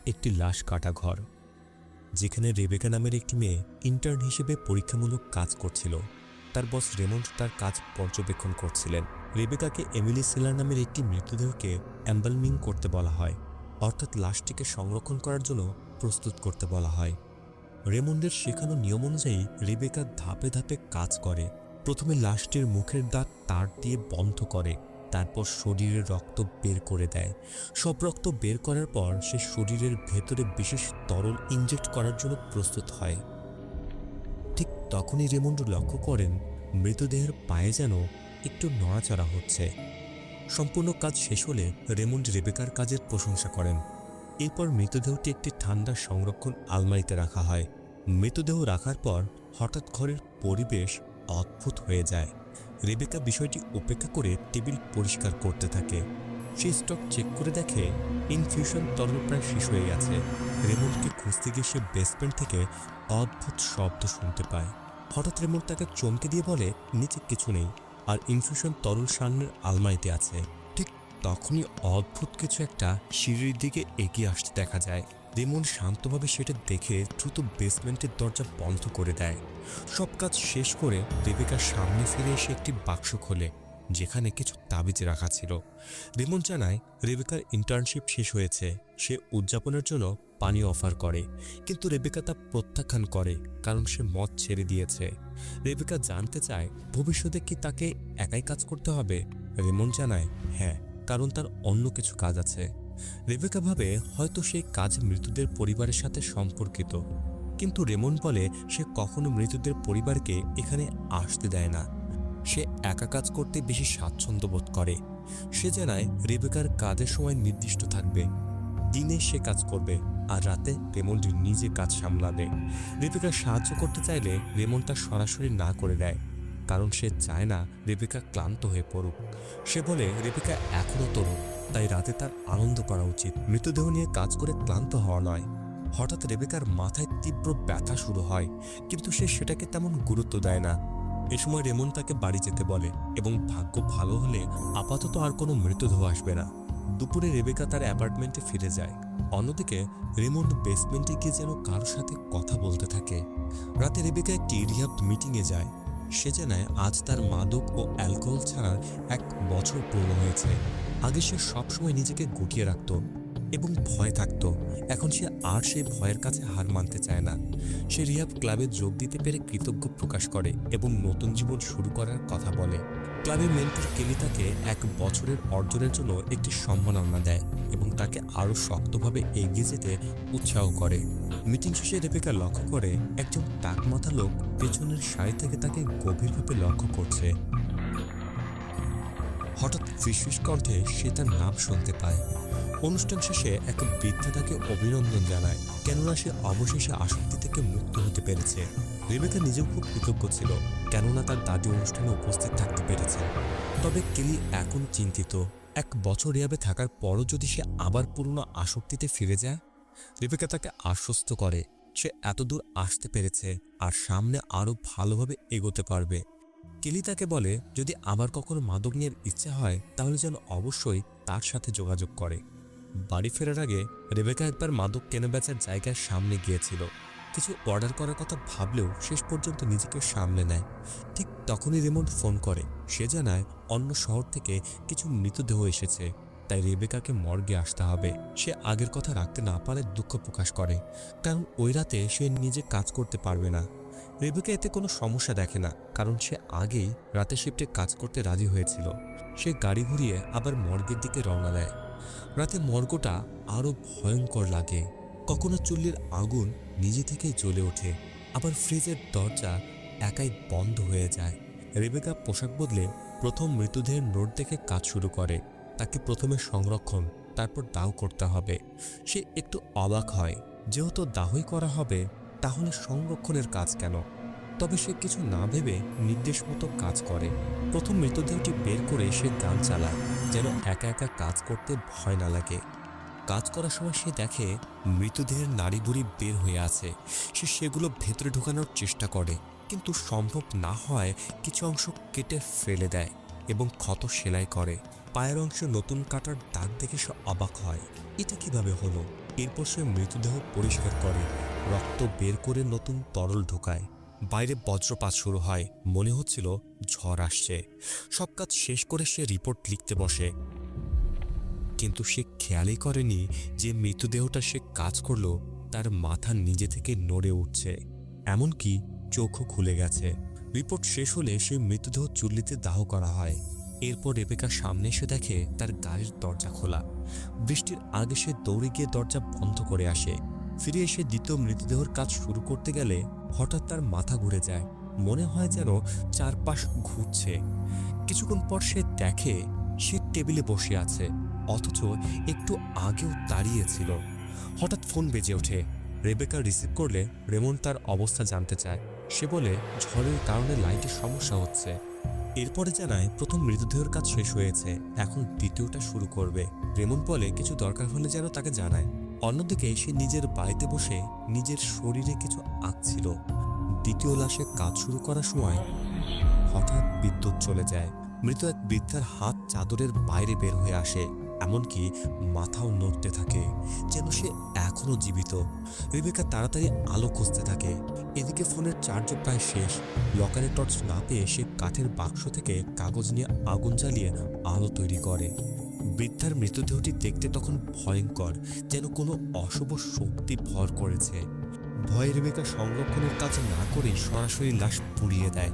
একটি লাশ কাটা ঘর, যেখানে রেবেকা নামের একটি মেয়ে ইন্টার্ন হিসেবে পরীক্ষামূলক কাজ করছিল। তার বস রেমন্ড তার কাজ পর্যবেক্ষণ করছিলেন। রেবেকাকে এমিলি সেলার নামের একটি মৃতদেহকে অ্যাম্বালমিং করতে বলা হয়, অর্থাৎ লাশটিকে সংরক্ষণ করার জন্য প্রস্তুত করতে বলা হয়। রেমন্ডের শেখানো নিয়ম অনুযায়ী রেবেকা ধাপে ধাপে কাজ করে। প্রথমে লাশটির মুখের দাঁত তার দিয়ে বন্ধ করে, তারপর শরীরের রক্ত বের করে দেয়। সব রক্ত বের করার পর সে শরীরের ভেতরে বিশেষ তরল ইনজেক্ট করার জন্য প্রস্তুত হয়। ঠিক তখনই রেমন্ড লক্ষ্য করেন মৃতদেহের পায়ে যেন একটু নড়াচড়া হচ্ছে। সম্পূর্ণ কাজ শেষ হলে রেমন্ড রেবেকার কাজের প্রশংসা করেন। এরপর মৃতদেহটি একটি ঠান্ডা সংরক্ষণ আলমারিতে রাখা হয়। মৃতদেহ রাখার পর হঠাৎ ঘরের পরিবেশ অদ্ভুত হয়ে যায়। রেবেকা বিষয়টি উপেক্ষা করে টেবিল পরিষ্কার করতে থাকে। সে স্টক চেক করে দেখে ইনফিউশন তরল প্রায় শেষ হয়ে গেছে। রেমন্ডকে খুঁজতে গিয়ে সে বেসমেন্ট থেকে অদ্ভুত শব্দ শুনতে পায়। হঠাৎ রেমন্ড তাকে চমকে দিয়ে বলে নিচে কিছু নেই, আর ইনফিউশন তরল সামনের আলমারিতে আছে। ঠিক তখনই অদ্ভুত কিছু একটা সিঁড়ির দিকে এগিয়ে আসতে দেখা যায়। রেমন্ড শান্তভাবে সেটা দেখে দ্রুত বেসমেন্টের দরজা বন্ধ করে দেয়। সব কাজ শেষ করে রেবেকার সামনে ফিরে এসে একটি বাক্স খোলে, যেখানে কিছু তাবিজ রাখা ছিল। রেমন্ড জানায় রেবেকার ইন্টার্নশিপ শেষ হয়েছে। সে উদযাপনের জন্য পানি অফার করে, কিন্তু রেবেকা তা প্রত্যাখ্যান করে কারণ সে মদ ছেড়ে দিয়েছে। রেবেকা জানতে চায় ভবিষ্যতে কি তাকে একাই কাজ করতে হবে। রেমন্ড জানায় হ্যাঁ, কারণ তার অন্য কিছু কাজ আছে। রেবেকা ভাবে হয়তো সেই কাজ মৃতদের পরিবারের সাথে সম্পর্কিত, কিন্তু রেমন্ড বলে সে কখনো মৃতদের পরিবারকে এখানে আসতে দেয় না। সে একা কাজ করতে বেশি স্বাচ্ছন্দ্য বোধ করে। সে জানায় রেবেকার কাজের সময় নির্দিষ্ট থাকবে। দিনে সে কাজ করবে, আর রাতে রেমন্ড নিজে কাজ সামলাবে। রেবেকা সাহায্য করতে চাইলে রেমন্ড তা সরাসরি না করে দেয়, কারণ সে চায় না রেবেকা ক্লান্ত হয়ে পড়ুক। সে বলে রেবেকা এখনও তরুণ, তাই রাতে তার আনন্দ করা উচিত, মৃতদেহ নিয়ে কাজ করে ক্লান্ত হওয়া নয়। হঠাৎ রেবেকার মাথায় তীব্র ব্যথা শুরু হয়, কিন্তু সে সেটাকে তেমন গুরুত্ব দেয় না। এ সময় রেমন্ড তাকে বাড়ি যেতে বলে এবং ভাগ্য ভালো হলে আপাতত আর কোনো মৃতদেহ আসবে না। দুপুরে রেবেকা তার অ্যাপার্টমেন্টে ফিরে যায়। অন্যদিকে রেমন্ড বেসমেন্টে গিয়ে যেন কারোর সাথে কথা বলতে থাকে। রাতে রেবেকা একটি রিহাব মিটিংয়ে যায়। সে জানায় আজ তার মাদক ও অ্যালকোহল ছাড়ার 1 বছর পূর্ণ হয়েছে। আগে সে সবসময় নিজেকে গুটিয়ে রাখত এবং ভয় থাকত। এখন সে আর সেই ভয়ের কাছে হার মানতে চায় না। সে রিহাব ক্লাবে যোগ দিতে পেরে কৃতজ্ঞ প্রকাশ করে এবং নতুন জীবন শুরু করার কথা বলে। ক্লাবের মেন্টর কেলি তাকে 1 বছরের অর্জনের জন্য একটি সম্মাননা দেয় এবং তাকে আরও শক্তভাবে এগিয়ে যেতে উৎসাহ করে। মিটিং শেষে রেবেকা লক্ষ্য করে একজন টাকমাথা লোক পেছনের সারি থেকে তাকে গভীরভাবে লক্ষ্য করছে। হঠাৎ ফিসফিস কণ্ঠে সে তার নাম শুনতে পায়। অনুষ্ঠান শেষে এক বৃদ্ধা তাকে অভিনন্দন জানায়, কেননা সে অবশেষে আসক্তি থেকে মুক্ত হতে পেরেছে। রেবেকা নিজেও খুব কৃতজ্ঞ ছিল, কেননা তার দাদি অনুষ্ঠানে উপস্থিত থাকতে পেরেছে। তবে কেলি এখন চিন্তিত, 1 বছর রিহাবে থাকার পরও যদি সে আবার পুরনো আসক্তিতে ফিরে যায়। রেবেকা তাকে আশ্বস্ত করে সে এতদূর আসতে পেরেছে আর সামনে আরও ভালোভাবে এগোতে পারবে। কেলি তাকে বলে যদি আবার কখনো মাদক নিয়ে ইচ্ছে হয় তাহলে যেন অবশ্যই তার সাথে যোগাযোগ করে। বাড়ি ফেরার আগে রেবেকা একবার মাদক কেনাবেচার জায়গার সামনে গিয়েছিল। কিছু অর্ডার করার কথা ভাবলেও শেষ পর্যন্ত নিজেকে সামলে নেয়। ঠিক তখনই রেমন্ড ফোন করে। সে জানায় অন্য শহর থেকে কিছু মৃতদেহ এসেছে, তাই রেবেকাকে মর্গে আসতে হবে। সে আগের কথা রাখতে না পারে দুঃখ প্রকাশ করে, কারণ ওই রাতে সে নিজে কাজ করতে পারবে না। রেবেকা এতে কোনো সমস্যা দেখে না, কারণ সে আগেই রাতে শিফটে কাজ করতে রাজি হয়েছিল। সে গাড়ি ঘুরিয়ে আবার মর্গের দিকে রওনা দেয়। রাতে মর্গটা আরও ভয়ঙ্কর লাগে। কখনো চুল্লির আগুন নিজে থেকেই জ্বলে ওঠে, আবার ফ্রিজের দরজা একাই বন্ধ হয়ে যায়। রেবেকা পোশাক বদলে প্রথম মৃতদেহের নোট দেখে কাজ শুরু করে। তাকে প্রথমে সংরক্ষণ, তারপর দাহ করতে হবে। সে একটু অবাক হয়, যেহেতু দাহই করা হবে তাহলে সংরক্ষণের কাজ কেন। তবে সে কিছু না ভেবে নির্দেশ মতো কাজ করে। প্রথম মৃতদেহটি বের করে সে গান চালায়, যেন একা একা কাজ করতে ভয় না লাগে। কাজ করার সময় সে দেখে মৃতদেহের নাড়িভুড়ি বের হয়ে আছে। সে সেগুলো ভেতরে ঢোকানোর চেষ্টা করে, কিন্তু সম্ভব না হয় কিছু অংশ কেটে ফেলে দেয়। এবং ক্ষত সেলাই করে। পায়ের অংশে নতুন কাটার দাগ দেখে সে অবাক হয়, এটা কিভাবে হলো। এরপর সে মৃতদেহ পরিষ্কার করে, রক্ত বের করে নতুন তরল ঢোকায়। বাইরে বজ্রপাত শুরু হয়, মনে হচ্ছিল ঝড় আসছে। সব কাজ শেষ করে সে রিপোর্ট লিখতে বসে, কিন্তু সে খেয়ালই করেনি যে মৃতদেহটা সে কাজ করলো তার মাথা নিজে থেকে নড়ে উঠছে, এমনকি চোখও খুলে গেছে। রিপোর্ট শেষ হলে সে মৃতদেহ চুল্লিতে দাহ করা হয়। এরপর রেবেকা সামনে এসে দেখে তার গাড়ির দরজা খোলা। বৃষ্টির আগে সে দৌড়ে গিয়ে দরজা বন্ধ করে আসে। ফিরে এসে দ্বিতীয় মৃতদেহের কাজ শুরু করতে গেলে হঠাৎ তার মাথা ঘুরে যায়, মনে হয় যেন চারপাশ ঘুরছে। কিছুক্ষণ পর সে দেখে সে টেবিলে বসে আছে, অথচ একটু আগেও দাঁড়িয়েছিল। হঠাৎ ফোন বেজে ওঠে। রেবেকা রিসিভ করলে রেমন্ড তার অবস্থা জানতে চায়। সে বলে ঝড়ের কারণে লাইটের সমস্যা হচ্ছে। এরপরে জানায় প্রথম মৃতদেহের কাজ শেষ হয়েছে, এখন দ্বিতীয়টা শুরু করবে। রেমন্ড বলে কিছু দরকার হলে যেন তাকে জানায়। অন্যদিকে সে নিজের বাড়িতে বসে নিজের শরীরে কিছু আঁকছিল। দ্বিতীয় লাশে কাজ শুরু করার সময় হঠাৎ বিদ্যুৎ চলে যায়। মৃত এক বৃদ্ধার হাত চাদরের বাইরে বের হয়ে আসে, এমনকি মাথাও নড়তে থাকে, যেন সে এখনো জীবিত। রেবেকা তাড়াতাড়ি আলো খুঁজতে থাকে। এদিকে ফোনের চার্জও প্রায় শেষ। লকারে টর্চ না পেয়ে সে কাঠের বাক্স থেকে কাগজ নিয়ে আগুন জ্বালিয়ে আলো তৈরি করে। বৃদ্ধার মৃতদেহটি দেখতে তখন ভয়ঙ্কর, যেন কোনো অশুভ শক্তি ভর করেছে। ভয়ে রেবেকা সংরক্ষণের কাজ না করে সরাসরি লাশ পুড়িয়ে দেয়।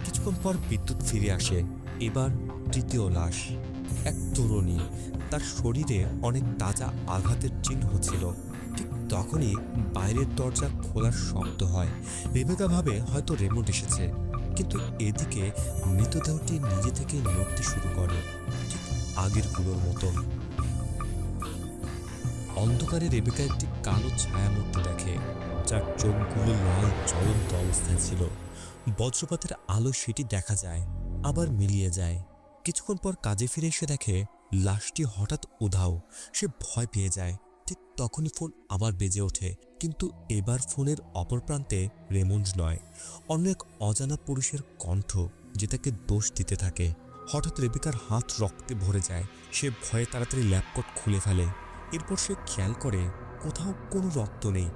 কিছুক্ষণ পর বিদ্যুৎ ফিরে আসে। এবার তৃতীয় লাশ, এক তরুণী, তার শরীরে অনেক তাজা আঘাতের চিহ্ন ছিল। ঠিক তখনই বাইরের দরজা খোলার শব্দ হয়। রেবেকা ভাবে হয়তো রেমন্ড এসেছে, কিন্তু এদিকে মৃতদেহটি নিজে থেকে নড়তে শুরু করে, ঠিক আগের গুলোর মতো। অন্ধকারে রেবেকা একটি কালো ছায়ামূর্তি দেখে, যার চোখগুলো লাল জ্বলন্ত অবস্থায় ছিল। বজ্রপাতের আলো সেটি দেখা যায়, আবার মিলিয়ে যায়। কিছুক্ষণ পর কাজে ফিরে এসে দেখে লাশটি হঠাৎ উধাও। সে ভয় পেয়ে যায়। ঠিক তখনই ফোন আবার বেজে ওঠে, কিন্তু এবার ফোনের অপর প্রান্তে রেমন্ড নয়, অন্য এক অজানা পুরুষের কণ্ঠ, যে তাকে দোষ দিতে থাকে। হঠাৎ রেবেকার হাত রক্তে ভরে যায়। সে ভয়ে তাড়াতাড়ি ল্যাপটপ খুলে ফেলে। এরপর সে খেয়াল করে কোথাও কোনো রক্ত নেই,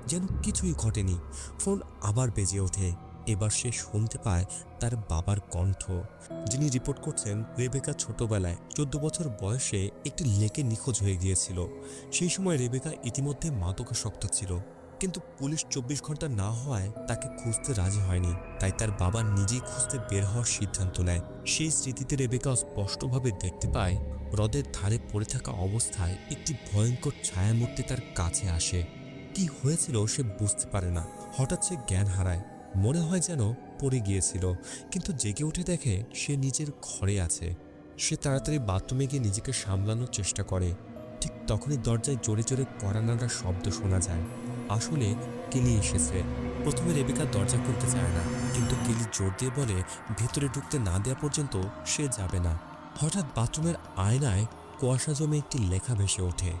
যেন কিছুই ঘটেনি। ফোন আবার বেজে ওঠে। এবার সে শুনতে পায় তার বাবার কণ্ঠ, যিনি রিপোর্ট করছেন রেবেকা ছোটবেলায় 14 বছর বয়সে একটি লেকে নিখোঁজ হয়ে গিয়েছিল। সেই সময় রেবেকা ইতিমধ্যে মাদকাসক্ত ছিল, কিন্তু পুলিশ 24 ঘন্টা না হওয়ায় তাকে খুঁজতে রাজি হয়নি। তাই তার বাবা নিজেই খুঁজতে বের হওয়ার সিদ্ধান্ত নেয়। সেই স্মৃতিতে রেবেকা স্পষ্টভাবে দেখতে পায় হ্রদের ধারে পড়ে থাকা অবস্থায় একটি ভয়ঙ্কর ছায়ামূর্তি তার কাছে আসে। কি হয়েছিল সে বুঝতে পারে না। হঠাৎ সে জ্ঞান হারায়, মনে হয় যেন পড়ে গিয়েছিল, কিন্তু জেগে উঠে দেখে সে নিজের ঘরে আছে। সে তাড়াতাড়ি বাথরুমে গিয়ে নিজেকে সামলানোর চেষ্টা করে। ঠিক তখনই দরজায় জোরে জোরে কড়া নাড়ার শব্দ শোনা যায়। আসলে কেলি এসেছে। প্রথমে রেবেকা দরজা খুলতে চায় না, কিন্তু কেলি জোর দিয়ে বলে ভেতরে ঢুকতে না দেওয়া পর্যন্ত সে যাবে না। হঠাৎ বাথরুমের আয়নায় কুয়াশা জমে একটি লেখা ভেসে ওঠে,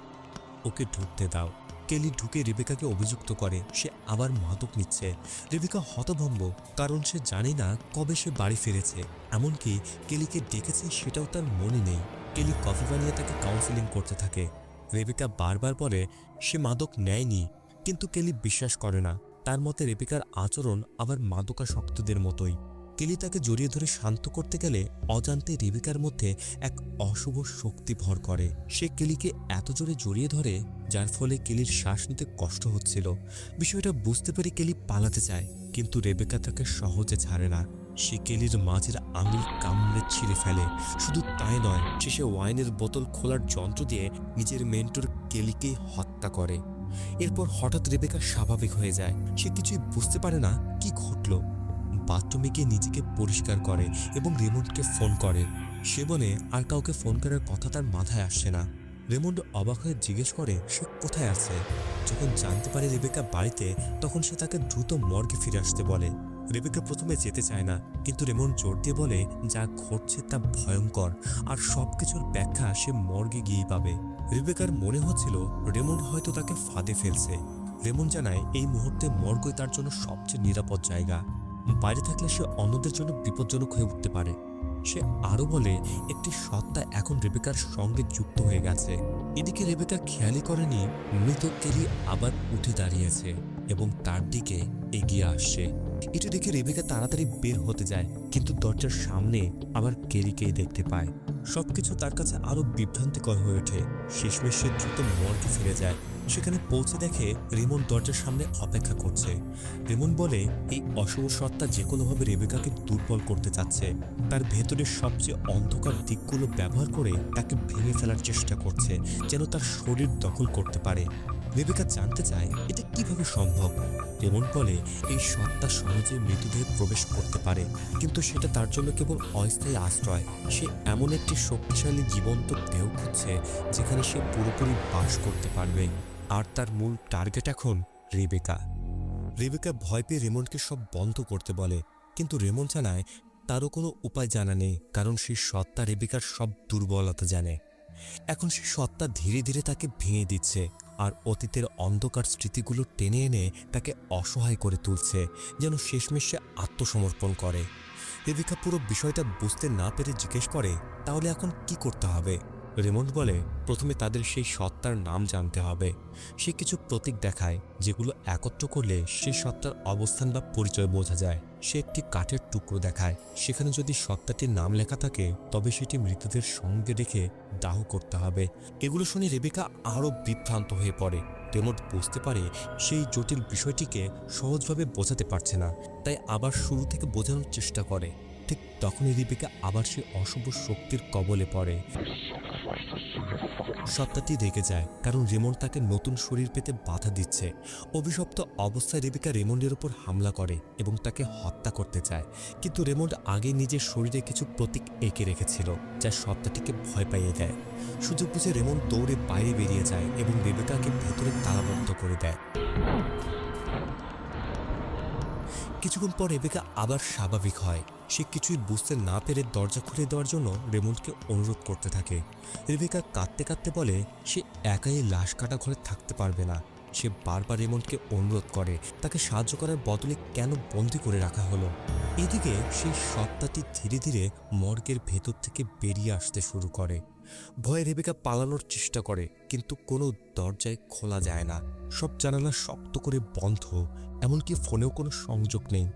ওকে ঢুকতে দাও। কেলি ঢুকে রেবেকাকে অভিযুক্ত করে সে আবার মাদক নিচ্ছে। রেবেকা হতভম্ব, কারণ সে জানে না কবে সে বাড়ি ফিরেছে, এমনকি কেলিকে ডেকেছে সেটাও তার মনে নেই। কেলি কফি বানিয়ে তাকে কাউন্সিলিং করতে থাকে। রেবেকা বারবার বলে সে মাদক নেয়নি, কিন্তু কেলি বিশ্বাস করে না। তার মতে রেবেকার আচরণ আবার মাদকাসক্তদের মতোই। কেলি তাকে জড়িয়ে ধরে শান্ত করতে গেলে অজান্তে রেবেকার মধ্যে এক অশুভ শক্তি ভর করে। সে কেলিকে এত জোরে জড়িয়ে ধরে যার ফলে কেলির শ্বাস নিতে কষ্ট হচ্ছিল। বিষয়টা বুঝতে পেরে কেলি পালাতে চায়, কিন্তু রেবেকা তাকে সহজে ছাড়ে না। সে কেলির মাঝের আঙুল কামড়ে ছিঁড়ে ফেলে। শুধু তাই নয়, শেষে ওয়াইনের বোতল খোলার যন্ত্র দিয়ে নিজের মেন্টর কেলিকে হত্যা করে। এরপর হঠাৎ রেবেকা স্বাভাবিক হয়ে যায়। সে কিছুই বুঝতে পারে না কি ঘটল। বাথরুমে গিয়ে নিজেকে পরিষ্কার করে এবং রেমন্ডকে ফোন করে। সে বলে আর কাউকে ফোন করার কথা তার মাথায় আসছে না। রেমন্ড অবাক হয়ে জিজ্ঞেস করে সে কোথায় আছে। যখন জানতে পারে রেবেকা বাড়িতে, তখন সে তাকে দ্রুত মর্গে ফিরে আসতে বলে। রেবেকা প্রথমে যেতে চায় না, কিন্তু রেমন্ড জোর দিয়ে বলে যা ঘটছে তা ভয়ঙ্কর, আর সবকিছুর ব্যাখ্যা সে মর্গে গিয়েই পাবে। রেবেকার মনে হচ্ছিল রেমন্ড হয়তো তাকে ফাঁদে ফেলছে। রেমন্ড জানায় এই মুহূর্তে মর্গই তার জন্য সবচেয়ে নিরাপদ জায়গা। বাইরে থাকলে সে অন্যদের জন্য বিপজ্জনক হয়ে উঠতে পারে। সে আরও বলে একটি সত্তা এখন রেবেকার সঙ্গে যুক্ত হয়ে গেছে। এদিকে রেবেকা খেয়ালই করেনি মৃত কেরি আবার উঠে দাঁড়িয়েছে এবং তার দিকে এগিয়ে আসছে। এটা দেখে রেবেকা তাড়াতাড়ি বের হতে যায়, কিন্তু দরজার সামনে আবার কেরিকেই দেখতে পায়। সবকিছু তার কাছে আরো বিভ্রান্তিকর হয়ে ওঠে। শেষমেশ সে দ্রুত মর্গে ফিরে যায়। সেখানে পৌঁছে দেখে রেমন দরজার সামনে অপেক্ষা করছে। রেমন বলে এই অশুভ সত্তা যে কোনোভাবে রেবেকাকে দুর্বল করতে চাচ্ছে। তার ভেতরের সবচেয়ে অন্ধকার দিকগুলো ব্যবহার করে তাকে ভেঙে ফেলার চেষ্টা করছে, যেন তার শরীর দখল করতে পারে। রেবেকা জানতে চায় এটা কিভাবে সম্ভব। রেমন বলে এই সত্তা সহজে মৃতদেহে প্রবেশ করতে পারে, কিন্তু সেটা তার জন্য কেবল অস্থায়ী আশ্রয়। সে এমন একটি শক্তিশালী জীবন্ত দেহ খুঁজছে যেখানে সে পুরোপুরি বাস করতে পারবে। আর তার মূল টার্গেট এখন রেবেকা। রেবেকা ভয় পেয়ে রেমনকে সব বন্ধ করতে বলে, কিন্তু রেমন জানায় তারও কোনো উপায় জানা নেই, কারণ সেই সত্তা রেবেকার সব দুর্বলতা জানে। এখন সে সত্তা ধীরে ধীরে তাকে ভেঙে দিচ্ছে আর অতীতের অন্ধকার স্মৃতিগুলো টেনে এনে তাকে অসহায় করে তুলছে, যেন শেষমেশ সে আত্মসমর্পণ করে। রেবেকা পুরো বিষয়টা বুঝতে না পেরে জিজ্ঞেস করে, তাহলে এখন কি করতে হবে? রেমন্ড বলে প্রথমে তাদের সেই সত্তার নাম জানতে হবে। সে কিছু প্রতীক দেখায় যেগুলো একত্র করলে সেই সত্তার অবস্থান বা পরিচয় বোঝা যায়। সে একটি কাঠের টুকরো দেখায়, সেখানে যদি সত্তাটির নাম লেখা থাকে তবে সেটি মৃতদের সঙ্গে রেখে দাহ করতে হবে। এগুলো শুনে রেবেকা আরও বিভ্রান্ত হয়ে পড়ে। রেমন্ড বুঝতে পারে সেই জটিল বিষয়টিকে সহজভাবে বোঝাতে পারছে না, তাই আবার শুরু থেকে বোঝানোর চেষ্টা করে। ঠিক তখনই রেবেকা আবার সেই অশুভ শক্তির কবলে পড়ে। সত্তাটি রেগে যায়, কারণ রেমন্ড তাকে নতুন শরীর পেতে বাধা দিচ্ছে। অভিশপ্ত অবস্থায় রেবেকা রেমন্ডের উপর হামলা করে এবং তাকে হত্যা করতে চায়, কিন্তু রেমন্ড আগে নিজের শরীরে কিছু প্রতীক এঁকে রেখেছিল যা সত্তাটিকে ভয় পাইয়ে দেয়। সুযোগ বুঝে রেমন্ড দৌড়ে বাইরে বেরিয়ে যায় এবং রেবেকাকে ভেতরে তালাবদ্ধ করে দেয়। কিছুক্ষণ পর রেবেকা আবার স্বাভাবিক হয়। সে কিছুই বুঝতে না পেরে দরজা খুলে দেওয়ার জন্য রেমন্ডকে অনুরোধ করতে থাকে। রেবেকা কাঁদতে কাঁদতে বলে সে একাই লাশ কাটা ঘরে থাকতে পারবে না। সে বারবার রেমন্ডকে অনুরোধ করে তাকে সাহায্য করার বদলে কেন বন্দি করে রাখা হলো। এদিকে সেই সত্তাটি ধীরে ধীরে মর্গের ভেতর থেকে বেরিয়ে আসতে শুরু করে। ভয়ে রেবেকা পালানোর চেষ্টা করে, কিন্তু কোনো দরজায় খোলা যায় না। সব জানালা শক্ত করে বন্ধ, এমনকি ফোনেও কোনো সংযোগ নেই।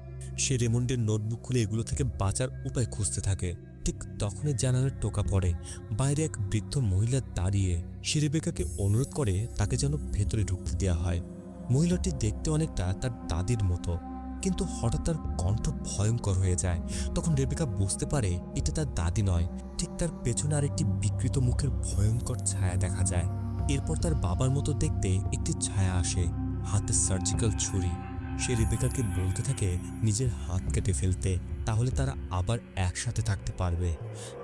সে রেমন্ডের নোটবুক খুলে এগুলো থেকে বাঁচার উপায় খুঁজতে থাকে। ঠিক তখনই জানালার টোকা পড়ে। বাইরে এক বৃদ্ধ মহিলা দাঁড়িয়ে। সে রেবেকাকে অনুরোধ করে তাকে যেন ভেতরে ঢুকতে দেওয়া হয়। মহিলাটি দেখতে অনেকটা তার দাদির মতো, কিন্তু হঠাৎ তার কণ্ঠ ভয়ঙ্কর হয়ে যায়। তখন রেবেকা বুঝতে পারে এটা তার দাদি নয়, ঠিক তার পেছনে আরেকটি বিকৃত মুখের ভয়ঙ্কর ছায়া দেখা যায়। এরপর তার বাবার মতো দেখতে একটি ছায়া আসে, হাতে সার্জিক্যাল ছুরি। সে রেবেকাকে বলতে থাকে নিজের হাত কেটে ফেলতে, তাহলে তারা আবার একসাথে থাকতে পারবে।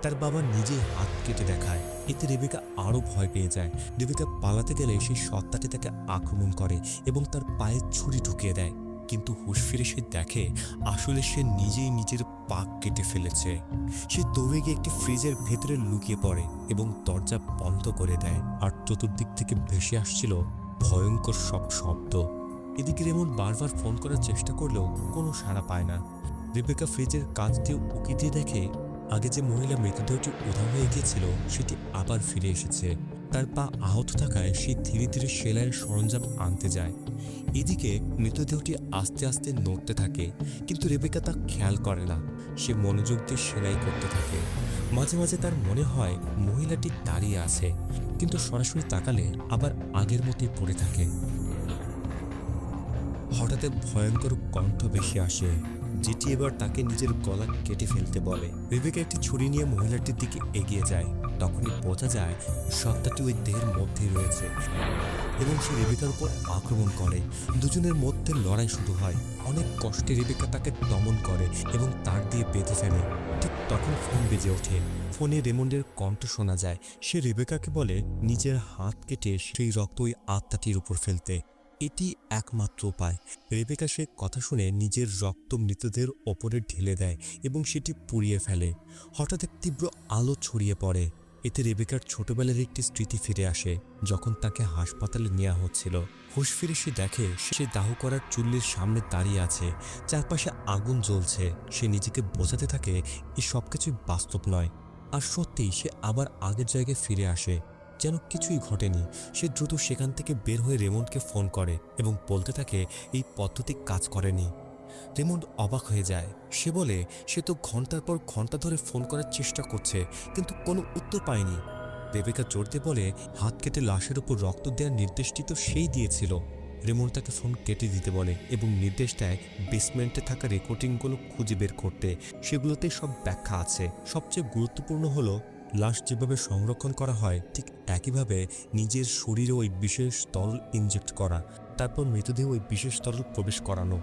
তার বাবা নিজেই হাত কেটে দেখায়। এতে রেবেকা আরও ভয় পেয়ে যায়। রেবেকা পালাতে গেলে সেই সত্তাটি তাকে আক্রমণ করে এবং তার পায়ে ছুরি ঢুকিয়ে দেয়, কিন্তু হুঁশ ফিরে সে দেখে আসলে সে নিজেই নিজের পা কেটে ফেলেছে। সে দৌড়ে গিয়ে একটি ফ্রিজের ভেতরে লুকিয়ে পড়ে এবং দরজা বন্ধ করে দেয়। আর চতুর্দিক থেকে ভেসে আসছিল ভয়ঙ্কর সব শব্দ। এদিকে রেমন্ড বারবার ফোন করার চেষ্টা করলেও কোনো সাড়া পায় না। রেবেকা ফ্রিজের কাঁচ দিয়ে উঁকি দিয়ে দেখে আগে যে মহিলা মৃতদেহটি উধাও হয়ে গিয়েছিল সেটি আবার ফিরে এসেছে। তার পা আহত থাকায় সে ধীরে ধীরে সেলাইয়ের সরঞ্জাম আনতে যায়। এদিকে মৃতদেহটি আস্তে আস্তে নড়তে থাকে, কিন্তু রেবেকা তা খেয়াল করে না। সে মনোযোগ দিয়ে সেলাই করতে থাকে। মাঝে মাঝে তার মনে হয় মহিলাটি দাঁড়িয়ে আছে, কিন্তু সরাসরি তাকালে আবার আগের মতোই পড়ে থাকে। হঠাৎ ভয়ঙ্কর কণ্ঠ ভেসে আসে, যেটি এবার তাকে নিজের গলা কেটে ফেলতে বলে। রেবেকা একটি ছুরি নিয়ে মহিলাটির দিকে এগিয়ে যায়। তখনই বোঝা যায় সত্তাটি ওই দেহের মধ্যেই রয়েছে এবং সে রেবেকার উপর আক্রমণ করে। দুজনের মধ্যে লড়াই শুরু হয়। অনেক কষ্টে রেবেকা তাকে দমন করে এবং তার দিয়ে বেঁধে ফেলে। ঠিক তখন ফোন বেজে ওঠে। ফোনে রেমন্ডের কণ্ঠ শোনা যায়। সে রেবেকাকে বলে নিজের হাত কেটে সেই রক্ত ওই আত্মাটির উপর ফেলতে। এটি একমাত্র উপায়। রেবেকা সে কথা শুনে নিজের রক্ত মৃতদের ওপরে ঢেলে দেয় এবং সেটি পুড়িয়ে ফেলে। হঠাৎ এক তীব্র আলো ছড়িয়ে পড়ে। এতে রেবেকার ছোটবেলার একটি স্মৃতি ফিরে আসে, যখন তাকে হাসপাতালে নেওয়া হচ্ছিল। হুঁশ ফিরে সে দেখে সে দাহ করার চুল্লির সামনে দাঁড়িয়ে আছে, চারপাশে আগুন জ্বলছে। সে নিজেকে বোঝাতে থাকে এই সব কিছুই বাস্তব নয়। আর সত্যিই সে আবার আগের জায়গায় ফিরে আসে, যেন কিছুই ঘটেনি। সে দ্রুত সেখান থেকে বের হয়ে রেমন্ডকে ফোন করে এবং বলতে থাকে এই পদ্ধতি কাজ করেনি। রেমন্ড অবাক হয়ে যায়। সে বলে সে তো ঘন্টার পর ঘন্টা ধরে ফোন করার চেষ্টা করছে, কিন্তু কোনো উত্তর পায়নি। রেবেকা জোর দিয়ে বলে হাত কেটে লাশের উপর রক্ত দেওয়ার নির্দেশটি তো সেই দিয়েছিল। রেমন্ড তাকে ফোন কেটে দিতে বলে এবং নির্দেশ দেয় বেসমেন্টে থাকা রেকর্ডিংগুলো খুঁজে বের করতে। সেগুলোতে সব ব্যাখ্যা আছে। সবচেয়ে গুরুত্বপূর্ণ হলো লাশ যেভাবে সংরক্ষণ করা হয় ঠিক একইভাবে নিজের শরীরে ওই বিশেষ তরল ইনজেক্ট করা, তারপর মৃতদেহে ওই বিশেষ তরল প্রবেশ করানো।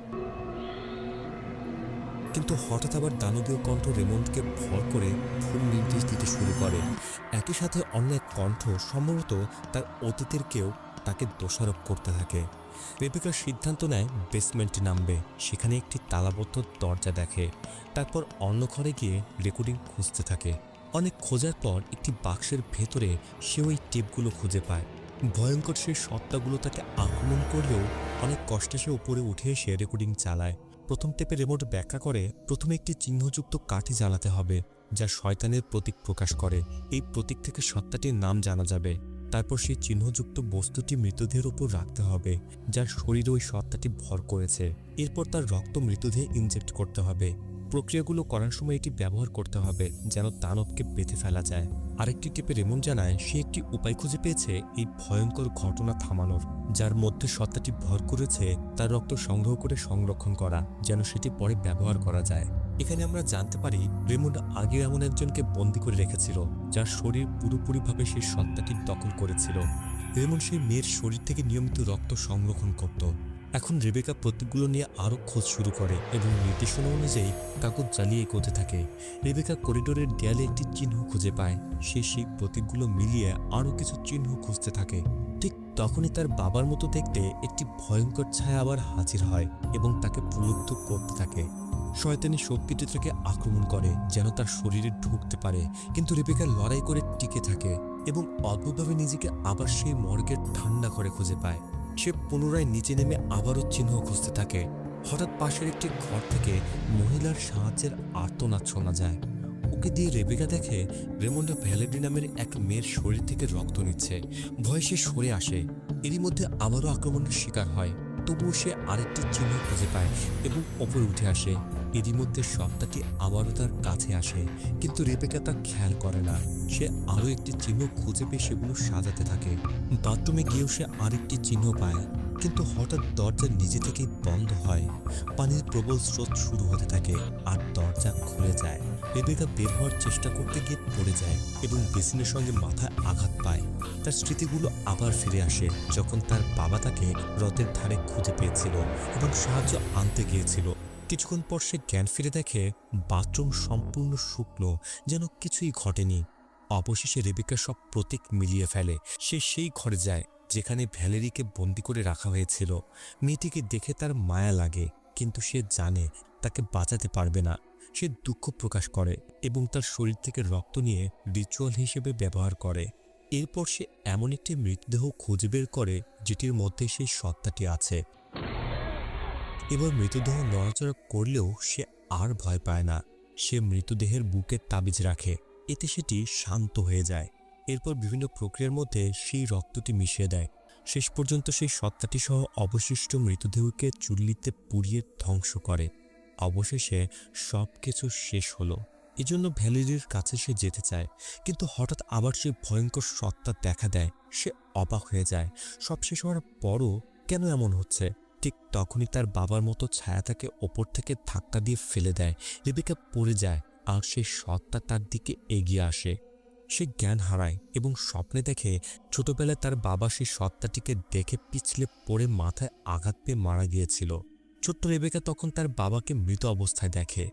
কিন্তু হঠাৎ আবার দানবীয় কণ্ঠ রেমন্ডকে ভর করে ভুল নির্দেশ দিতে শুরু করে। একই সাথে অন্য এক কণ্ঠ, সম্ভবত তার অতীতের কেউ, তাকে দোষারোপ করতে থাকে। রেবেকার সিদ্ধান্ত নেয় বেসমেন্টে নামবে। সেখানে একটি তালাবদ্ধ দরজা দেখে। তারপর অন্য ঘরে গিয়ে রেকর্ডিং খুঁজতে থাকে। অনেক খোঁজার পর একটি বাক্সের ভেতরে সে ওই টেপগুলো খুঁজে পায়। ভয়ঙ্কর সেই সত্তাগুলো তাকে আক্রমণ করলেও অনেক কষ্টে সে উপরে উঠে এসে রেকর্ডিং চালায়। প্রথম টেপে রেমন্ড ব্যাখ্যা করে প্রথমে একটি চিহ্নযুক্ত কাঠি জ্বালাতে হবে, যা শয়তানের প্রতীক প্রকাশ করে। এই প্রতীক থেকে সত্তাটির নাম জানা যাবে। তারপর সেই চিহ্নযুক্ত বস্তুটি মৃতদেহের উপর রাখতে হবে, যার শরীরে ওই সত্তাটি ভর করেছে। এরপর তার রক্ত মৃতদেহে ইনজেক্ট করতে হবে। প্রক্রিয়াগুলো করার সময় এটি ব্যবহার করতে হবে যেন দানবকে বেঁধে ফেলা যায়। আরেকটি টিপে রেমন্ড জানায় সে একটি উপায় খুঁজে পেয়েছে এই ভয়ঙ্কর ঘটনা থামানোর, যার মধ্যে সত্তাটি ভর করেছে তার রক্ত সংগ্রহ করে সংরক্ষণ করা, যেন সেটি পরে ব্যবহার করা যায়। এখানে আমরা জানতে পারি রেমন্ড আগে এমন একজনকে বন্দী করে রেখেছিল, যার শরীর পুরোপুরিভাবে সেই সত্তাটির দখল করেছিল। রেমন্ড সেই মেয়ের শরীর থেকে নিয়মিত রক্ত সংরক্ষণ করত। এখন রেবেকা প্রতীকগুলো নিয়ে আরও খোঁজ শুরু করে এবং নির্দেশনা অনুযায়ী কাগজ জ্বালিয়ে এগোতে থাকে। রেবেকা করিডোরের দেয়ালে একটি চিহ্ন খুঁজে পায়। সে সেই প্রতীকগুলো মিলিয়ে আরও কিছু চিহ্ন খুঁজতে থাকে। ঠিক তখনই তার বাবার মতো দেখতে একটি ভয়ঙ্কর ছায়া আবার হাজির হয় এবং তাকে প্রলুব্ধ করতে থাকে। শয়তানি শক্তিটি তাকে আক্রমণ করে যেন তার শরীরে ঢুকতে পারে, কিন্তু রেবেকা লড়াই করে টিকে থাকে এবং অদ্ভুতভাবে নিজেকে আবার সেই মর্গের ঠান্ডা ঘরে খুঁজে পায়। সে পুনরায় নিচে নেমে আবারও চিহ্ন খুঁজতে থাকে। হঠাৎ পাশের একটি ঘর থেকে মহিলার সাহায্যের আর্তনাদ শোনা যায়। ওকে দিয়ে রেবেকা দেখে রেমন্ড ভ্যালেরি নামের এক মেয়ের শরীর থেকে রক্ত নিচ্ছে। ভয়ে সে সরে আসে। এরই মধ্যে আবারও আক্রমণের শিকার হয়। তবুও সে আরেকটি চিহ্ন খুঁজে পায় এবং ওপরে উঠে আসে। এরই মধ্যে সত্তাটি আবারও তার কাছে আসে, কিন্তু রেবেকা তা খেয়াল করে না। সে আরও একটি চিহ্ন খুঁজে পেয়ে সেগুলো সাজাতে থাকে। বাথরুমে গিয়েও সে আরেকটি চিহ্ন পায়, কিন্তু হঠাৎ দরজা নিজে থেকেই বন্ধ হয়। পানির প্রবল স্রোত শুরু হতে থাকে আর দরজা খুলে যায়। রেবেকা বের হওয়ার চেষ্টা করতে গিয়ে পড়ে যায় এবং বেসিনের সঙ্গে মাথায় আঘাত পায়। তার স্মৃতিগুলো আবার ফিরে আসে যখন তার বাবা তাকে হ্রদের ধারে খুঁজে পেয়েছিল এবং সাহায্য আনতে গিয়েছিল। কিছুক্ষণ পর সে জ্ঞান ফিরে দেখে বাথরুম সম্পূর্ণ শুকনো, যেন কিছুই ঘটেনি। অবশেষে রেবেকা সব প্রতীক মিলিয়ে ফেলে। সে সেই ঘরে যায় যেখানে ভ্যালেরিকে বন্দি করে রাখা হয়েছিল। মেয়েটিকে দেখে তার মায়া লাগে, কিন্তু সে জানে তাকে বাঁচাতে পারবে না। সে দুঃখ প্রকাশ করে এবং তার শরীর থেকে রক্ত নিয়ে রিচুয়াল হিসেবে ব্যবহার করে। এরপর সে এমন একটি মৃতদেহ খুঁজে বের করে যেটির মধ্যে সেই সত্তাটি আছে। এবার মৃতদেহ নড়াচড়া করলেও সে আর ভয় পায় না। সে মৃতদেহের বুকে তাবিজ রাখে, এতে সেটি শান্ত হয়ে যায়। এরপর বিভিন্ন প্রক্রিয়ার মধ্যে সেই রক্তটি মিশিয়ে দেয়। শেষ পর্যন্ত সেই সত্তাটি সহ অবশিষ্ট মৃতদেহকে চুল্লিতে পুড়িয়ে ধ্বংস করে। অবশেষে সব কিছু শেষ হলো। এজন্য ভ্যালেরির কাছে সে যেতে চায়, কিন্তু হঠাৎ আবার সেই ভয়ঙ্কর সত্তা দেখা দেয়। সে অবাক হয়ে যায়। সব শেষ হওয়ার পরও কেন এমন হচ্ছে। ঠিক তখনই তার বাবার মতো ছায়া তাকে ওপর থেকে ধাক্কা দিয়ে ফেলে দেয়। রেবেকা পড়ে যায় আর সেই সত্তা তার দিকে এগিয়ে আসে। সে জ্ঞান হারায় এবং স্বপ্নে দেখে ছোটবেলায় তার বাবা সেই সত্তাটিকে দেখে পিছলে পড়ে মাথায় আঘাত পেয়ে মারা গিয়েছিল। ছোট্ট রেবেকা তখন তার বাবাকে মৃত অবস্থায় দেখে।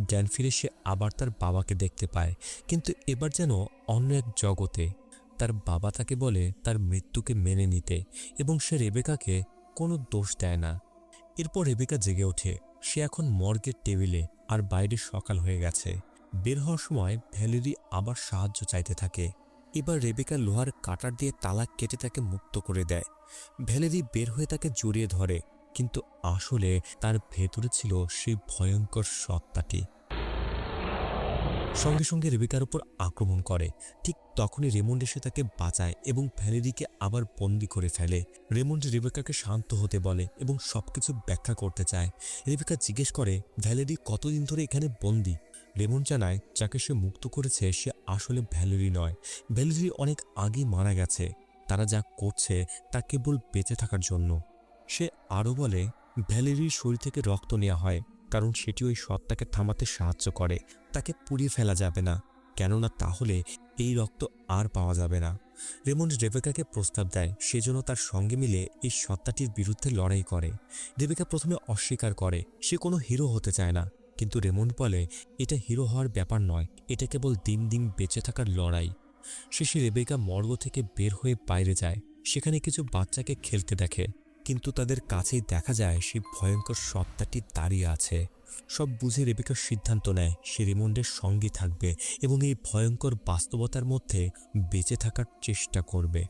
জ্ঞান ফিরে সে আবার তার বাবাকে দেখতে পায়, কিন্তু এবার যেন অন্য এক জগতে। তার বাবা তাকে বলে তার মৃত্যুকে মেনে নিতে এবং সে রেবেকাকে কোনো দোষ দেয় না। এরপর রেবেকা জেগে ওঠে। সে এখন মর্গের টেবিলে, আর বাইরে সকাল হয়ে গেছে। বের হওয়ার সময় ভ্যালেরি আবার সাহায্য চাইতে থাকে। এবার রেবেকা লোহার কাটার দিয়ে তালা কেটে তাকে মুক্ত করে দেয়। ভ্যালেরি বের হয়ে তাকে জড়িয়ে ধরে, কিন্তু আসলে তার ভেতরে ছিল সেই ভয়ঙ্কর সত্তাটি। সঙ্গে সঙ্গে রেবেকার উপর আক্রমণ করে। ঠিক তখনই রেমন্ড এসে তাকে বাঁচায় এবং ভ্যালেরিকে আবার বন্দি করে ফেলে। রেমন্ড রেবেকাকে শান্ত হতে বলে এবং সবকিছু ব্যাখ্যা করতে চায়। রেবেকা জিজ্ঞেস করে ভ্যালেরি কতদিন ধরে এখানে বন্দি। রেমন্ড জানায় যাকে সে মুক্ত করেছে সে আসলে ভ্যালেরি নয়, ভ্যালেরি অনেক আগে মারা গেছে। তারা যা করছে তা কেবল বেঁচে থাকার জন্য। সে আরও বলে ভ্যালেরির শরীর থেকে রক্ত নেওয়া হয় কারণ সেটি ওই সত্তাকে থামাতে সাহায্য করে। তাকে পুড়িয়ে ফেলা যাবে না, কেননা তাহলে এই রক্ত আর পাওয়া যাবে না। রেমন্ড রেবেকাকে প্রস্তাব দেয় সেজন্য তার সঙ্গে মিলে এই সত্তাটির বিরুদ্ধে লড়াই করে। রেবেকা প্রথমে অস্বীকার করে, সে কোনো হিরো হতে চায় না, কিন্তু রেমন্ড বলে এটা হিরো হওয়ার ব্যাপার নয়, এটা কেবল দিন দিন বেঁচে থাকার লড়াই। শেষে রেবেকা মর্গ থেকে বের হয়ে বাইরে যায়। সেখানে কিছু বাচ্চাকে খেলতে দেখে, কিন্তু তাদের কাছেই দেখা যায় সেই ভয়ঙ্কর সত্তাটি দাঁড়িয়ে আছে। সব বুঝে রেবেকা সিদ্ধান্ত নেয় সে রেমন্ডের সঙ্গে থাকবে এবং এই ভয়ঙ্কর বাস্তবতার মধ্যে বেঁচে থাকার চেষ্টা করবে।